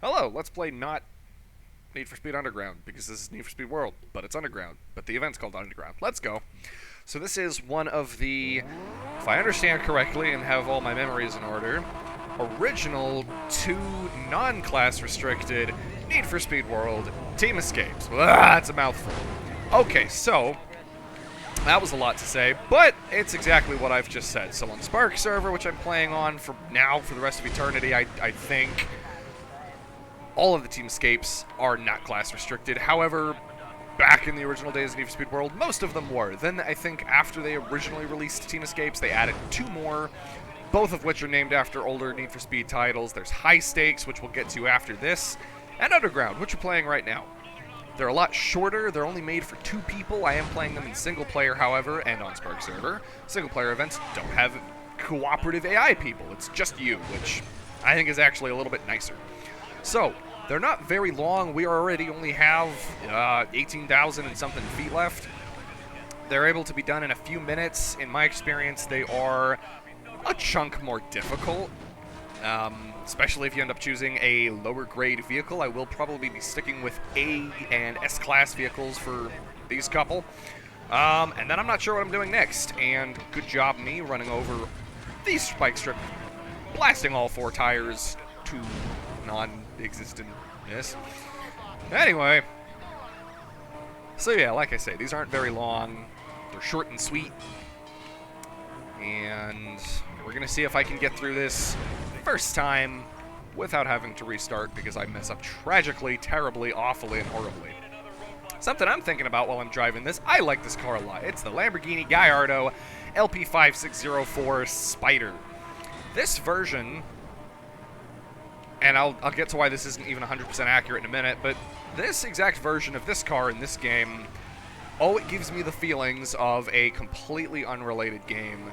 Hello, let's play not Need for Speed Underground, because this is Need for Speed World, but it's Underground. But the event's called Underground. Let's go. So this is one of the, if I understand correctly and have all my memories in order, original 2 non-class restricted Need for Speed World team escapes. That's a mouthful. Okay, so that was a lot to say, but it's exactly what I've just said. So on Spark server, which I'm playing on for now, for the rest of eternity, I think all of the team escapes are not class restricted. However, back in the original days of Need for Speed World, most of them were. Then I think after they originally released team escapes, they added 2 more, both of which are named after older Need for Speed titles. There's High Stakes, which we'll get to after this, and Underground, which we're playing right now. They're a lot shorter. They're only made for 2 people. I am playing them in single player, however, and on Spark server. Single player events don't have cooperative AI people. It's just you, which I think is actually a little bit nicer. So, they're not very long. We already only have 18,000 and something feet left. They're able to be done in a few minutes. In my experience, they are a chunk more difficult. Especially if you end up choosing a lower grade vehicle. I will probably be sticking with A and S class vehicles for these couple. And then I'm not sure what I'm doing next. And good job me running over the spike strip, blasting all 4 tires to non-existentness. Anyway, so yeah, like I say, these aren't very long. They're short and sweet. And we're gonna see if I can get through this first time without having to restart, because I mess up tragically, terribly, awfully, and horribly. Something I'm thinking about while I'm driving this, I like this car a lot. It's the Lamborghini Gallardo LP5604 Spider. This version, and I'll get to why this isn't even 100% accurate in a minute, but this exact version of this car in this game, oh, it gives me the feelings of a completely unrelated game.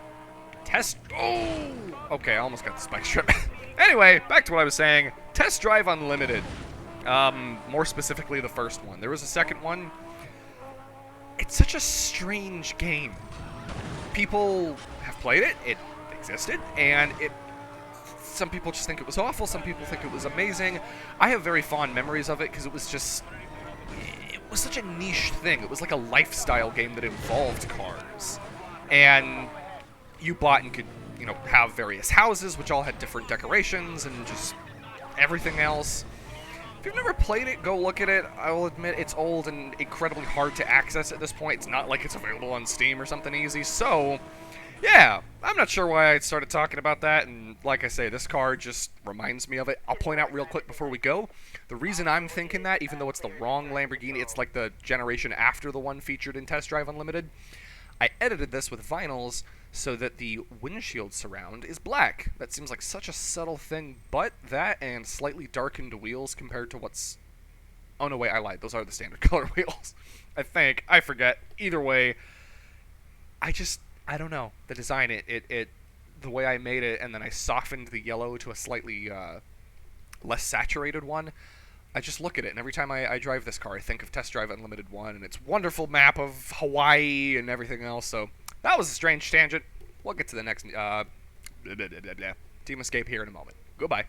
Okay, I almost got the spike strip. Anyway, back to what I was saying. Test Drive Unlimited. More specifically, the first one. There was a second one. It's such a strange game. People have played it. It existed, and some people just think it was awful. Some people think it was amazing. I have very fond memories of it because it was such a niche thing. It was like a lifestyle game that involved cars. And you bought and could, have various houses, which all had different decorations and just everything else. If you've never played it, go look at it. I will admit it's old and incredibly hard to access at this point. It's not like it's available on Steam or something easy. So, yeah, I'm not sure why I started talking about that. And like I say, this car just reminds me of it. I'll point out real quick before we go. The reason I'm thinking that, even though it's the wrong Lamborghini, it's like the generation after the one featured in Test Drive Unlimited. I edited this with vinyls so that the windshield surround is black. That seems like such a subtle thing, but that and slightly darkened wheels compared to what's... Oh, no, wait, I lied. Those are the standard color wheels. I think. I forget. Either way, I don't know. The design, the way I made it, and then I softened the yellow to a slightly less saturated one. I just look at it, and every time I drive this car, I think of Test Drive Unlimited 1 and its wonderful map of Hawaii and everything else. So that was a strange tangent. We'll get to the next team escape here in a moment. Goodbye.